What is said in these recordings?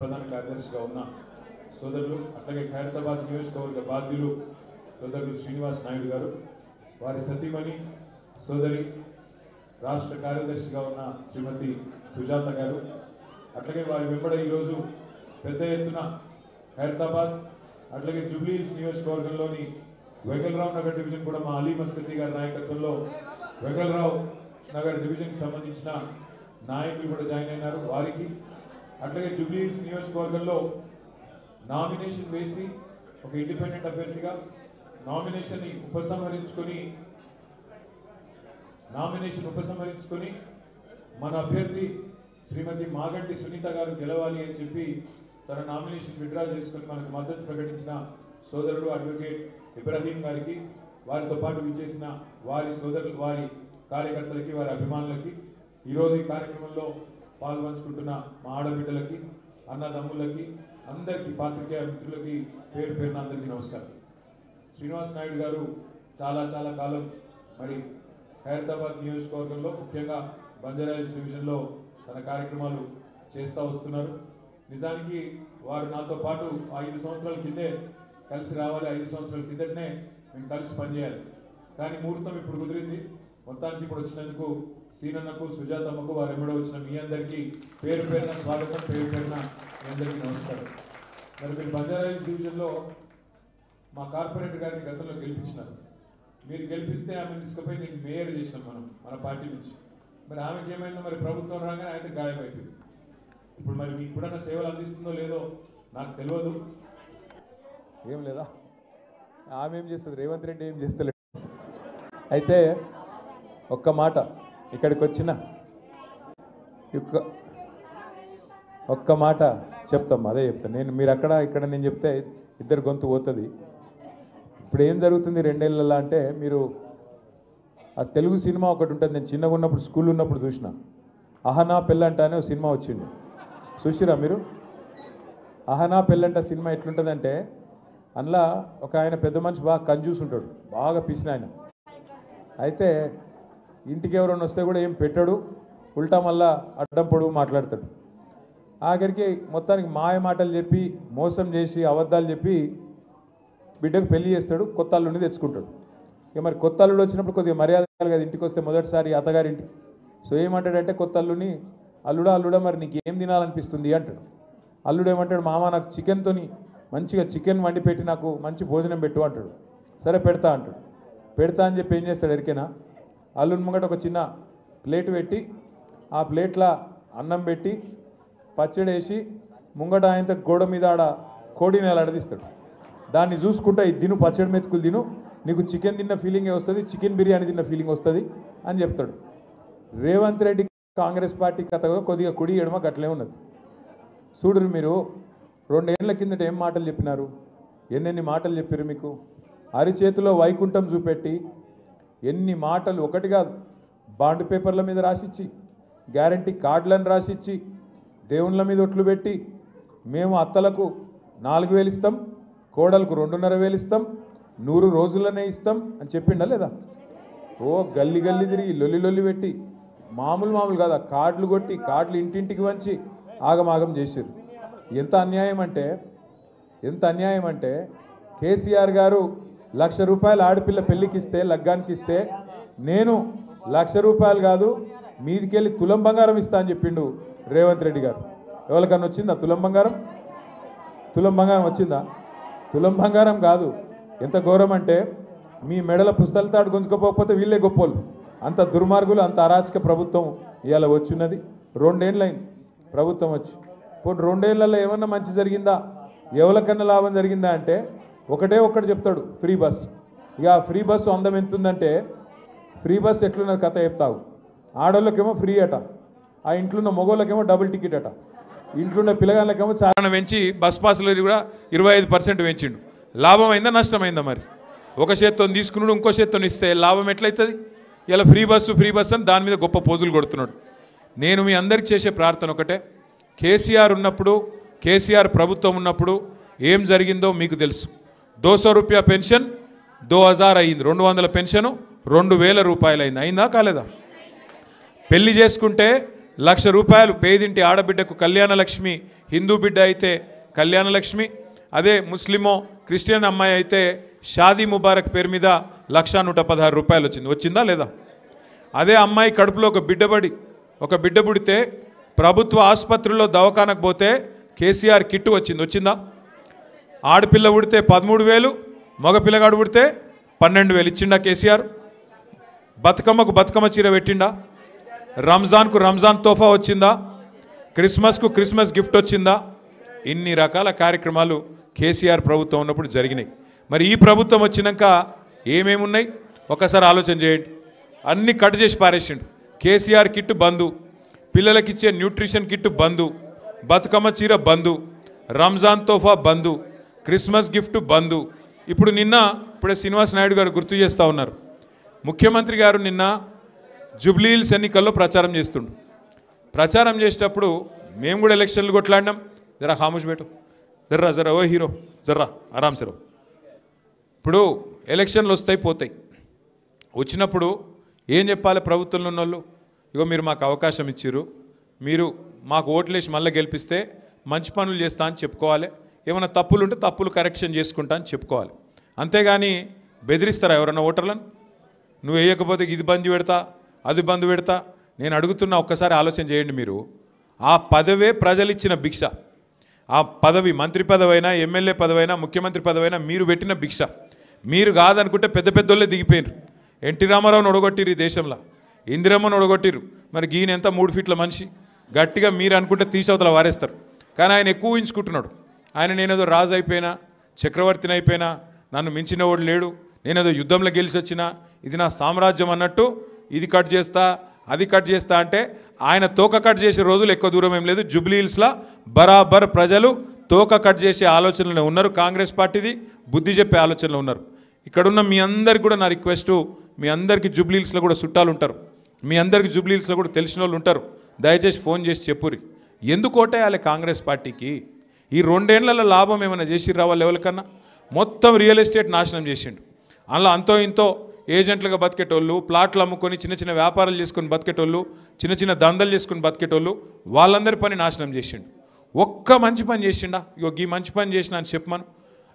ప్రధాన కార్యదర్శిగా ఉన్న సోదరులు అట్లాగే ఖైరతాబాద్ నియోజకవర్గ బాధ్యులు సోదరులు శ్రీనివాస్ నాయుడు గారు, వారి సతీమణి సోదరి రాష్ట్ర కార్యదర్శిగా ఉన్న శ్రీమతి సుజాత గారు, అట్లాగే వారి వెంబడ ఈరోజు పెద్ద ఎత్తున ఖైరతాబాద్ అట్లాగే జూబ్లీ హిల్స్ నియోజకవర్గంలోని వెంగళరావు నగర్ డివిజన్ కూడా మా అలీ మస్కతి గారి నాయకత్వంలో వెంగళరావు నగర్ డివిజన్కి సంబంధించిన నాయకులు కూడా జాయిన్ అయినారు. వారికి అట్లాగే జూబ్లీ హిల్స్ నియోజకవర్గంలో నామినేషన్ వేసి ఒక ఇండిపెండెంట్ అభ్యర్థిగా నామినేషన్ ఉపసంహరించుకొని మన అభ్యర్థి శ్రీమతి మాగంటి సునీత గారు గెలవాలి అని చెప్పి తన నామినేషన్ విత్డ్రా చేసుకుని మనకు మద్దతు ప్రకటించిన సోదరుడు అడ్వకేట్ ఇబ్రాహీం గారికి, వారితో పాటు విచ్చేసిన వారి సోదరులు, వారి కార్యకర్తలకి, వారి అభిమానులకి, ఈరోజు ఈ కార్యక్రమంలో పాల్పంచుకుంటున్న మా ఆడబిడ్డలకి, అన్నదమ్ములకి, అందరికీ, పాత్రికేయ మిత్రులకి పేరు పేరున అందరికీ నమస్కారం. శ్రీనివాస్ నాయుడు గారు చాలా కాలం మరి ఖైరతాబాద్ నియోజకవర్గంలో ముఖ్యంగా బంజారాహిల్స్ డివిజన్లో తన కార్యక్రమాలు చేస్తూ వస్తున్నారు. నిజానికి వారు నాతో పాటు 5 సంవత్సరాల కిందే కలిసి రావాలి, 5 సంవత్సరాల కిందటనే మేము కలిసి పనిచేయాలి. కానీ ముహూర్తం ఇప్పుడు కుదిరింది. మొత్తానికి ఇప్పుడు వచ్చినందుకు సీనన్నకు, సుజాతమ్మకు, వారు ఎమ్మడో వచ్చిన మీ అందరికీ పేరు పేరున స్వాగతం, పేరు పేరున మీ అందరికీ నమస్కారం. మరి మీరు బంజారాహిల్స్ డివిజన్లో మా కార్పొరేటర్ గారిని గతంలో గెలిపించినారు. మీరు గెలిపిస్తే ఆమెను తీసుకుపోయి నేను మేయర్ చేసినాం మన పార్టీ నుంచి. మరి ఆమెకి ఏమైందో మరి ప్రభుత్వం రాగానే అయితే గాయమైపోయింది. ఇప్పుడు మరి మీకు కూడా సేవలు అందిస్తుందో లేదో నాకు తెలియదు. ఏం లేదా, ఆమె ఏం చేస్తుంది, రేవంత్ రెడ్డి ఏం చేస్తలేదు. అయితే ఒక్క మాట, ఇక్కడికి వచ్చిన ఒక్క మాట చెప్తాం, అదే చెప్తాను. మీరు అక్కడ ఇక్కడ నేను చెప్తే ఇద్దరు గొంతు పోతుంది. ఇప్పుడు ఏం జరుగుతుంది 2 ఏళ్ళ అంటే, మీరు ఆ తెలుగు సినిమా ఒకటి ఉంటుంది, నేను చిన్నగా ఉన్నప్పుడు స్కూల్ ఉన్నప్పుడు చూసిన, అహనా పెళ్ళంట అనే ఒక సినిమా వచ్చింది, చూసిరా మీరు? అహనా పెళ్ళంట సినిమా ఎట్లుంటుందంటే, అందులో ఒక ఆయన పెద్ద మనిషి బాగా కంజూస్ ఉంటాడు, బాగా పిసిన ఆయన. అయితే ఇంటికి ఎవరైనా వస్తే కూడా ఏం పెట్టాడు, ఉల్టా మళ్ళా అడ్డం పొడుగు మాట్లాడతాడు. ఆఖరికి మొత్తానికి మాయ మాటలు చెప్పి, మోసం చేసి, అబద్ధాలు చెప్పి బిడ్డకు పెళ్లి చేస్తాడు, కొత్త అల్లుడిని తెచ్చుకుంటాడు. ఇక మరి కొత్త అల్లుడు వచ్చినప్పుడు కొద్దిగా మర్యాద కదా, ఇంటికి వస్తే మొదటిసారి అత్తగారింటికి. సో ఏమంటాడంటే కొత్త అల్లుడిని, అల్లుడా మరి నీకు ఏం తినాలనిపిస్తుంది అంటాడు. అల్లుడు ఏమంటాడు, మామ నాకు చికెన్తోని మంచిగా చికెన్ వండి పెట్టి నాకు మంచి భోజనం పెట్టు అంటాడు. సరే పెడతా అంటాడు. పెడతా అని చెప్పి ఏం చేస్తాడు ఎరికేనా, అల్లుని ముంగట ఒక చిన్న ప్లేట్ పెట్టి, ఆ ప్లేట్లో అన్నం పెట్టి పచ్చడి వేసి ముంగట ఆయన గోడ మీద ఆడ కోడిని అలడదీస్తాడు. దాన్ని చూసుకుంటా ఇది తిను, పచ్చడి మెతుకులు తిను, నీకు చికెన్ తిన్న ఫీలింగే వస్తుంది, చికెన్ బిర్యానీ తిన్న ఫీలింగ్ వస్తుంది అని చెప్తాడు. రేవంత్ రెడ్డి కాంగ్రెస్ పార్టీ కథ కొద్దిగా కుడి ఎడమ గట్లే ఉన్నది. చూడరు మీరు, 2 ఏళ్ల కిందట ఏం మాటలు చెప్పినారు, ఎన్నెన్ని మాటలు చెప్పారు మీకు. అరిచేతిలో వైకుంఠం చూపెట్టి ఎన్ని మాటలు, ఒకటి కాదు, బాండ్ పేపర్ల మీద రాసిచ్చి, గ్యారంటీ కార్డులను రాసిచ్చి, దేవుళ్ళ మీద ఒట్లు పెట్టి, మేము అత్తలకు 4,000 ఇస్తాం, కోడలకు 2,500 ఇస్తాం, 100 రోజులనే ఇస్తాం అని చెప్పిండా లేదా? ఓ గల్లి తిరిగి లొల్లి పెట్టి మామూలు కాదు, కార్డులు కొట్టి, కార్డులు ఇంటింటికి వంచి ఆగమాగం చేశారు. ఎంత అన్యాయం అంటే కేసీఆర్ గారు 1,00,000 రూపాయలు ఆడపిల్ల పెళ్లికి ఇస్తే, లగ్గానికి ఇస్తే, నేను 1,00,000 రూపాయలు కాదు మీదికెళ్ళి తులం బంగారం ఇస్తా అని చెప్పిండు రేవంత్ రెడ్డి గారు. ఎవరికన్నా వచ్చిందా తులం బంగారం? వచ్చిందా? తులం బంగారం కాదు. ఎంత ఘోరం అంటే, మీ మెడల పుస్తల తాడు గుంజుకోకపోతే వీళ్ళే గొప్పోళ్ళు. అంత దుర్మార్గులు, అంత అరాచక ప్రభుత్వం ఇవాళ వచ్చిన్నది. 2 ఏళ్ళైంది ప్రభుత్వం వచ్చి. పోనీ 2 ఏళ్లలో ఏమన్నా మంచి జరిగిందా, ఎవరికన్నా లాభం జరిగిందా అంటే ఒకటి చెప్తాడు, ఫ్రీ బస్. ఇక ఫ్రీ బస్సు అందం ఎంతుందంటే, ఫ్రీ బస్ ఎట్లున్నది కథ చెప్తావు. ఆడోళ్ళకేమో ఫ్రీ అట, ఆ ఇంట్లో ఉన్న మగోళ్ళకేమో డబుల్ టికెట్ అట, ఇంట్లో ఉన్న పిల్లగాళ్ళకేమో చాలా పెంచి బస్ పాసులు కూడా 25% పెంచిండు. లాభం అయిందా నష్టమైందా? మరి ఒక చేత్తో తీసుకున్నాడు, ఇంకో చేత్తో ఇస్తే లాభం ఎట్లయితుంది? ఇలా ఫ్రీ బస్సు అని దాని మీద గొప్ప పోజులు కొడుతున్నాడు. నేను మీ అందరికి చేసే ప్రార్థన ఒకటే, కేసీఆర్ ఉన్నప్పుడు, కేసీఆర్ ప్రభుత్వం ఉన్నప్పుడు ఏం జరిగిందో మీకు తెలుసు. 200 రూపాయ పెన్షన్ 2000 అయింది, 200 పెన్షను 2,000 రూపాయలు అయింది. అయిందా కాలేదా? పెళ్లి చేసుకుంటే 1,00,000 రూపాయలు పేదింటి ఆడబిడ్డకు కళ్యాణ లక్ష్మి హిందూ బిడ్డ అయితే కళ్యాణలక్ష్మి, అదే ముస్లిమో క్రిస్టియన్ అమ్మాయి అయితే షాదీ ముబారక్ పేరు మీద 1,116 రూపాయలు వచ్చింది. వచ్చిందా లేదా? అదే అమ్మాయి కడుపులో ఒక బిడ్డ పుడితే ప్రభుత్వ ఆసుపత్రిలో దవాఖానకు పోతే కేసీఆర్ కిట్టు వచ్చింది. వచ్చిందా? ఆడపిల్ల పుడితే 13,000, మగ పిల్లగాడు పుడితే 12,000 ఇచ్చిండా కేసీఆర్? బతుకమ్మకు బతుకమ్మ చీర పెట్టిండా? రంజాన్కు రంజాన్ తోఫా వచ్చిందా? క్రిస్మస్కు క్రిస్మస్ గిఫ్ట్ వచ్చిందా? ఇన్ని రకాల కార్యక్రమాలు కేసీఆర్ ప్రభుత్వం ఉన్నప్పుడు జరిగినాయి. మరి ఈ ప్రభుత్వం వచ్చినాక ఏమేమి ఉన్నాయి ఒకసారి ఆలోచన చేయండి. అన్నీ కట్ చేసి పారేసిండు. కేసీఆర్ కిట్టు బంధు, పిల్లలకి ఇచ్చే న్యూట్రిషన్ కిట్టు బంధు, బతుకమ్మ చీర బంధు, రంజాన్ తోఫా బంధు, క్రిస్మస్ గిఫ్ట్ బంధు. ఇప్పుడే శ్రీనివాస్ నాయుడు గారు గుర్తు చేస్తూ ఉన్నారు. ముఖ్యమంత్రి గారు నిన్న జూబ్లీ హిల్స్ ఎన్నికల్లో ప్రచారం చేస్తుండు. ప్రచారం చేసేటప్పుడు మేము కూడా ఎలక్షన్లు కొట్లాడినాం. జరా ఖామోష్ బేటో, జర్రా ఓ హీరో, జర్రా ఆరామ్సే రో. ఇప్పుడు ఎలక్షన్లు వస్తాయి పోతాయి. వచ్చినప్పుడు ఏం చెప్పాలి ప్రభుత్వంలో ఉన్న వాళ్ళు? ఇగో మీరు మాకు అవకాశం ఇచ్చిర్రు, మీరు మాకు ఓట్లేసి మళ్ళీ గెలిపిస్తే మంచి పనులు చేస్తా అని చెప్పుకోవాలి. ఏమైనా తప్పులు ఉంటే తప్పులు కరెక్షన్ చేసుకుంటా అని చెప్పుకోవాలి. అంతేగాని బెదిరిస్తారా ఎవరన్నా ఓటర్లను? నువ్వు వేయకపోతే ఇది బంద్ పెడతా, అది బంద్ పెడతా. నేను అడుగుతున్నా, ఒక్కసారి ఆలోచన చేయండి. మీరు ఆ పదవే ప్రజలు ఇచ్చిన భిక్ష. ఆ పదవి మంత్రి పదవైనా, ఎమ్మెల్యే పదవైనా, ముఖ్యమంత్రి పదవైనా మీరు పెట్టిన భిక్ష. మీరు కాదనుకుంటే పెద్ద పెద్దోళ్ళే దిగిపోయినారు. ఎన్టీ రామారావుని ఒడగొట్టిరు, ఈ దేశంలో ఇందిరమ్మను ఒడగొట్టిరు. మరి ఈయన ఎంత 3 ఫీట్ల మనిషి? గట్టిగా మీరు అనుకుంటే తీసవతల వారేస్తారు. కానీ ఆయన ఎక్కువ ఊహించుకుంటున్నాడు. ఆయన నేనేదో రాజు అయిపోయినా, చక్రవర్తిని అయిపోయినా, నన్ను మించినవాడు లేడు, నేనేదో యుద్ధంలో గెలిచి వచ్చినా, ఇది నా సామ్రాజ్యం అన్నట్టు ఇది కట్ చేస్తా, అది కట్ చేస్తా అంటే ఆయన తోక కట్ చేసే రోజులు ఎక్కువ దూరం ఏం లేదు. జూబ్లీ హిల్స్లో బరాబర్ ప్రజలు తోక కట్ చేసే ఆలోచనలో ఉన్నారు. కాంగ్రెస్ పార్టీది బుద్ధి చెప్పే ఆలోచనలో ఉన్నారు. ఇక్కడున్న మీ అందరికి కూడా నా రిక్వెస్టు, మీ అందరికీ జూబ్లీ హిల్స్లో కూడా చుట్టాలు ఉంటారు, మీ అందరికీ జూబ్లీ హిల్స్లో కూడా తెలిసిన వాళ్ళు ఉంటారు. దయచేసి ఫోన్ చేసి చెప్పురి, ఎందుకు ఓటేయాలి కాంగ్రెస్ పార్టీకి? ఈ 2 ఏళ్లలో లాభం ఏమైనా చేసి రావాలి ఎవరికన్నా? మొత్తం రియల్ ఎస్టేట్ నాశనం చేసిండు. అందులో అంతో ఇంతో ఏజెంట్లుగా బతికేటోళ్ళు, ప్లాట్లు అమ్ముకొని చిన్న చిన్న వ్యాపారాలు చేసుకొని బతికేటోళ్ళు, చిన్న చిన్న దందలు చేసుకొని బతికేటోళ్ళు, వాళ్ళందరి పని నాశనం చేసిండు. ఒక్క మంచి పని చేసిండా? ఇగో ఈ మంచి పని చేసిన అని చెప్పమను.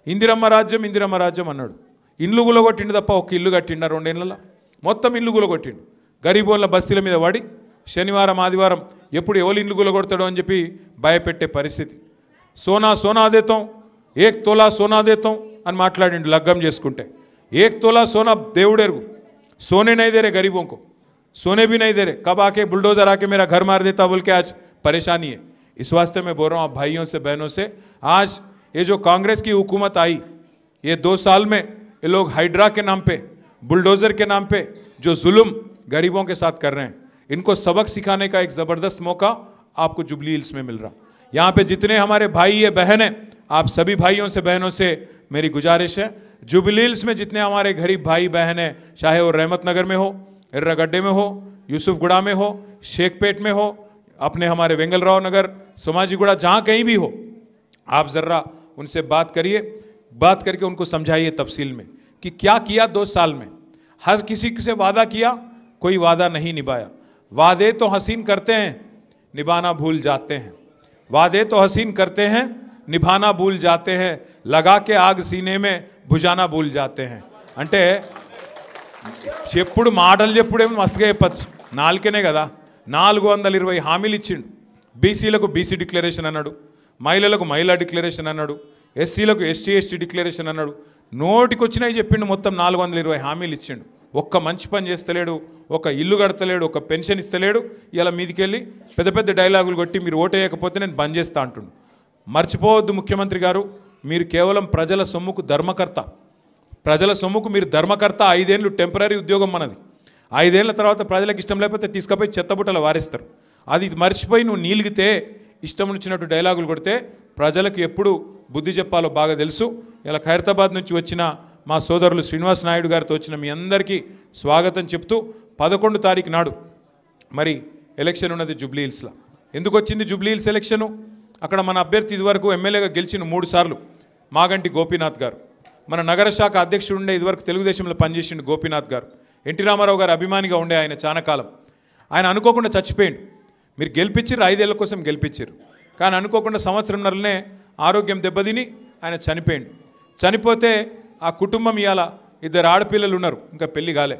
ఇందిరమ్మ రాజ్యం అన్నాడు. ఇల్లు గులగొట్టిండు తప్ప ఒక్క ఇల్లు కట్టిండా 2 ఏళ్లలో? మొత్తం ఇల్లు గులగొట్టిండు. గరీబోళ్ళ బస్తీల మీద వాడి శనివారం ఆదివారం ఎప్పుడు ఎవరు ఇల్లు గులగొడతాడో అని చెప్పి భయపెట్టే పరిస్థితి. సోనా దేతాం, 1 తోలా సోనా దేతాం అని మాట్లాడిండు లగ్గం చేసుకుంటే. 1 तोला सोना देवड़ेरगु, सोने नहीं दे रहे गरीबों को, सोने भी नहीं दे रहे. कब आके बुलडोजर आके मेरा घर मार देता बोल के आज परेशानी है. इस वास्ते मैं बोल रहा हूँ आप भाइयों से बहनों से, आज ये जो कांग्रेस की हुकूमत आई, ये 2 साल में ये लोग हाइड्रा के नाम पे, बुलडोजर के नाम पे जो जुल्म गरीबों के साथ कर रहे हैं, इनको सबक सिखाने का एक ज़बरदस्त मौका आपको जुबली हिल्स में मिल रहा. यहाँ पे जितने हमारे भाई या बहन हैं, आप सभी भाइयों से बहनों से मेरी गुजारिश है, जुबली हिल्स में जितने हमारे गरीब भाई बहन हैं, चाहे वो रहमत नगर में हो, एर्रागड्डे में हो, यूसुफगुड़ा में हो, शेखपेट में हो, अपने हमारे वेंगलराव नगर, सोमाजीगुड़ा, जहाँ कहीं भी हो, आप ज़रा उनसे बात करिए. बात करके उनको समझाइए तफसील में कि क्या किया 2 साल में. हर किसी से वादा किया, कोई वादा नहीं निभाया. वादे तो हसीन करते हैं, निभाना भूल जाते हैं. वादे तो हसीन करते हैं, निभाना भूल जाते हैं. लगा के आग सीने में భుజానా భూల్ జాతే హై అంటే చెప్పుడు మాటలు చెప్పుడేమో మస్తుగా చెప్పచ్చు, నాలుకనే కదా. 420 హామీలు ఇచ్చిండు. బీసీలకు బీసీ డిక్లరేషన్ అన్నాడు, మహిళలకు మహిళా డిక్లరేషన్ అన్నాడు, ఎస్సీలకు ఎస్టీ డిక్లరేషన్ అన్నాడు. నోటికొచ్చినాయి చెప్పిండు. మొత్తం 420 హామీలు ఇచ్చిండు. ఒక్క మంచి పని చేస్తలేడు, ఒక ఇల్లు కడతలేడు, ఒక పెన్షన్ ఇస్తలేడు. ఇలా మీదికెళ్ళి పెద్ద పెద్ద డైలాగులు కొట్టి మీరు ఓటేయకపోతే నేను బంద్ చేస్తా అంటుండు. మర్చిపోవద్దు ముఖ్యమంత్రి గారు, మీరు కేవలం ప్రజల సొమ్ముకు ధర్మకర్త. ప్రజల సొమ్ముకు మీరు ధర్మకర్త. 5 ఏళ్ళు టెంపరీ ఉద్యోగం మనది. 5 ఏళ్ల తర్వాత ప్రజలకు ఇష్టం లేకపోతే తీసుకుపోయి చెత్తబుట్టలు వారేస్తారు. అది మర్చిపోయి నువ్వు నీలిగితే, ఇష్టం వచ్చినట్టు డైలాగులు కొడితే ప్రజలకు ఎప్పుడు బుద్ధి చెప్పాలో బాగా తెలుసు. ఇలా ఖైరతాబాద్ నుంచి వచ్చిన మా సోదరులు శ్రీనివాస్ నాయుడు గారితో వచ్చిన మీ అందరికీ స్వాగతం చెప్తూ, 11 తారీఖు నాడు మరి ఎలక్షన్ ఉన్నది జూబ్లీ హిల్స్లో. ఎందుకు వచ్చింది జూబ్లీ హిల్స్ ఎలక్షను? అక్కడ మన అభ్యర్థి ఇదివరకు ఎమ్మెల్యేగా గెలిచిన 3 సార్లు మాగంటి గోపీనాథ్ గారు. మన నగర శాఖ అధ్యక్షుడు ఉండే, ఇదివరకు తెలుగుదేశంలో పనిచేసిండు గోపీనాథ్ గారు. ఎన్టీ రామారావు గారు అభిమానిగా ఉండే ఆయన చాలా కాలం. ఆయన అనుకోకుండా చచ్చిపోయిండు. మీరు గెలిపించారు, 5 ఏళ్ల కోసం గెలిపించారు. కానీ అనుకోకుండా సంవత్సరంన్నరనే ఆరోగ్యం దెబ్బతిని ఆయన చనిపోయింది. చనిపోతే ఆ కుటుంబం ఇవాళ 2 ఆడపిల్లలు ఉన్నారు, ఇంకా పెళ్లి కాలే,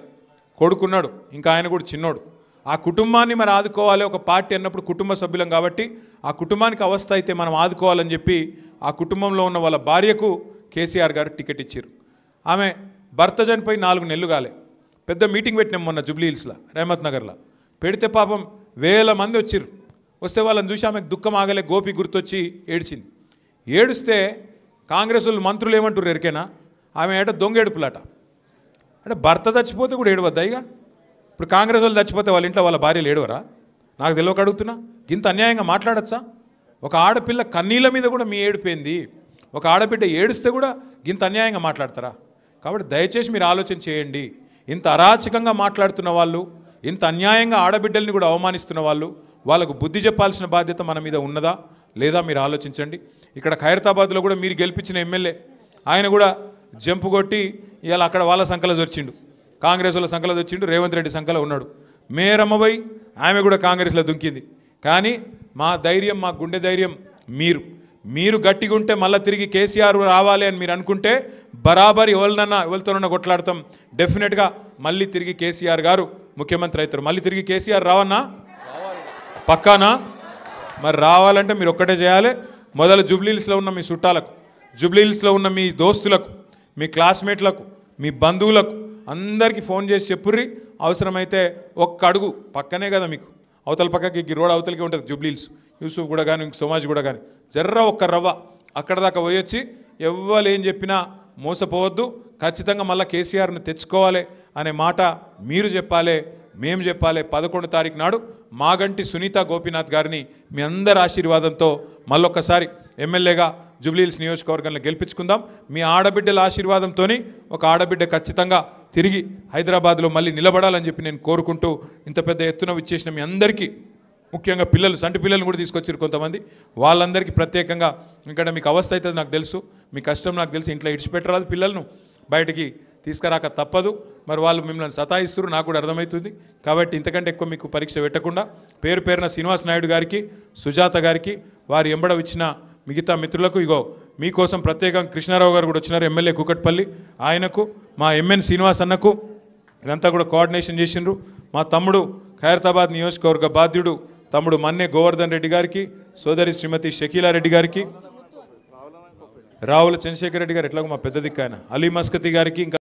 కొడుకున్నాడు, ఇంకా ఆయన కూడా చిన్నోడు. ఆ కుటుంబాన్ని మరి ఆదుకోవాలి, ఒక పార్టీ అన్నప్పుడు కుటుంబ సభ్యులం కాబట్టి ఆ కుటుంబానికి అవస్థ అయితే మనం ఆదుకోవాలని చెప్పి ఆ కుటుంబంలో ఉన్న వాళ్ళ భార్యకు కేసీఆర్ గారు టికెట్ ఇచ్చారు. ఆమె భర్త చనిపోయి 4 నెలలు కాలే. పెద్ద మీటింగ్ పెట్టినాం మొన్న జూబ్లీ హిల్స్లో, రేమత్ నగర్లో. పెడితే పాపం 1000 మంది వచ్చారు. వస్తే వాళ్ళని చూసి ఆమెకు దుఃఖం ఆగలే, గోపి గుర్తొచ్చి ఏడ్చింది. ఏడుస్తే కాంగ్రెస్ వాళ్ళు మంత్రులు ఏమంటారు ఎరికేనా, ఆమె ఏట దొంగ ఏడుపులాట. అంటే భర్త చచ్చిపోతే కూడా ఏడవద్దా? ఇక ఇప్పుడు కాంగ్రెస్ వాళ్ళు చచ్చిపోతే వాళ్ళ ఇంట్లో వాళ్ళ భార్యలు ఏడవరా? నాకు తెలియక అడుగుతున్నా. ఇంత అన్యాయంగా మాట్లాడచ్చా? ఒక ఆడపిల్ల కన్నీళ్ళ మీద కూడా మీ ఏడిపోయింది, ఒక ఆడబిడ్డ ఏడుస్తే కూడా ఇంత అన్యాయంగా మాట్లాడతారా? కాబట్టి దయచేసి మీరు ఆలోచన చేయండి. ఇంత అరాచకంగా మాట్లాడుతున్న వాళ్ళు, ఇంత అన్యాయంగా ఆడబిడ్డల్ని కూడా అవమానిస్తున్న వాళ్ళు, వాళ్ళకు బుద్ధి చెప్పాల్సిన బాధ్యత మన మీద ఉన్నదా లేదా మీరు ఆలోచించండి. ఇక్కడ ఖైరతాబాద్లో కూడా మీరు గెలిపించిన ఎమ్మెల్యే ఆయన కూడా జంపు కొట్టి ఇవాళ అక్కడ వాళ్ళ సంకలో దొరిచిండు, కాంగ్రెస్ వాళ్ళ సంకలో దొరిచిండు, రేవంత్ రెడ్డి సంకలో ఉన్నాడు. మేరమ్మబోయి ఆమె కూడా కాంగ్రెస్లో దుంకింది. కానీ మా ధైర్యం, మా గుండె ధైర్యం మీరు గట్టిగా ఉంటే మళ్ళీ తిరిగి కేసీఆర్ రావాలి అని మీరు అనుకుంటే బరాబరి ఎవరితోనన్నా కొట్లాడతాం. డెఫినెట్గా మళ్ళీ తిరిగి కేసీఆర్ గారు ముఖ్యమంత్రి అవుతారు. మళ్ళీ తిరిగి కేసీఆర్ రావన్నా? పక్కానా? మరి రావాలంటే మీరు ఒక్కటే చేయాలి. మొదలు జూబ్లీహిల్స్లో ఉన్న మీ చుట్టాలకు, జూబ్లీహిల్స్లో ఉన్న మీ దోస్తులకు, మీ క్లాస్మేట్లకు, మీ బంధువులకు అందరికీ ఫోన్ చేసి చెప్పుర్రి. అవసరమైతే ఒక్క అడుగు పక్కనే కదా మీకు, అవతల పక్కకి రోడ్ అవతలకి ఉంటుంది జూబ్లీహిల్స్, యూసుఫ్ కూడా కానీ సోమాజీ కూడా కానీ, జర్ర ఒక్క రవ్వ అక్కడ దాకా పోయొచ్చి ఎవ్వరు ఏం చెప్పినా మోసపోవద్దు. ఖచ్చితంగా మళ్ళీ కేసీఆర్ని తెచ్చుకోవాలి అనే మాట మీరు చెప్పాలి, మేము చెప్పాలి. 11 తారీఖు నాడు మాగంటి సునీత గోపీనాథ్ గారిని మీ అందరి ఆశీర్వాదంతో మళ్ళొక్కసారి ఎమ్మెల్యేగా జూబ్లీహిల్స్ నియోజకవర్గంలో గెలిపించుకుందాం. మీ ఆడబిడ్డల ఆశీర్వాదంతో ఒక ఆడబిడ్డ ఖచ్చితంగా తిరిగి హైదరాబాద్లో మళ్ళీ నిలబడాలని చెప్పి నేను కోరుకుంటూ, ఇంత పెద్ద ఎత్తున విచ్చేసిన మీ అందరికీ, ముఖ్యంగా పిల్లలు, సంటి పిల్లలను కూడా తీసుకొచ్చారు కొంతమంది, వాళ్ళందరికీ ప్రత్యేకంగా, ఇక్కడ మీకు అవస్థ అవుతుంది నాకు తెలుసు, మీ కష్టం నాకు తెలుసు, ఇంట్లో ఇడిచిపెట్టరాదు, పిల్లలను బయటికి తీసుకురాక తప్పదు. మరి వాళ్ళు మిమ్మల్ని సతాయిస్తారు, నాకు కూడా అర్థమవుతుంది. కాబట్టి ఇంతకంటే ఎక్కువ మీకు పరీక్ష పెట్టకుండా పేరున శ్రీనివాస్ నాయుడు గారికి, సుజాత గారికి, వారి ఎంబడ ఇచ్చిన మిగతా మిత్రులకు, ఇగో మీకోసం ప్రత్యేకంగా కృష్ణారావు గారు కూడా వచ్చినారు, ఎమ్మెల్యే కూకట్పల్లి, ఆయనకు, మా ఎంఎన్ శ్రీనివాస్ అన్నకు, ఇదంతా కూడా కోఆర్డినేషన్ చేసిండ్రు. మా తమ్ముడు ఖైరతాబాద్ నియోజకవర్గ బాధ్యుడు తమ్ముడు మన్నే గోవర్ధన్ రెడ్డి గారికి, సోదరి శ్రీమతి షకీలారెడ్డి గారికి, రావుల చంద్రశేఖర్ రెడ్డి గారు, ఎట్లాగో మా పెద్ద దిక్కు ఆయన, అలీ మస్కతి గారికి, ఇంకా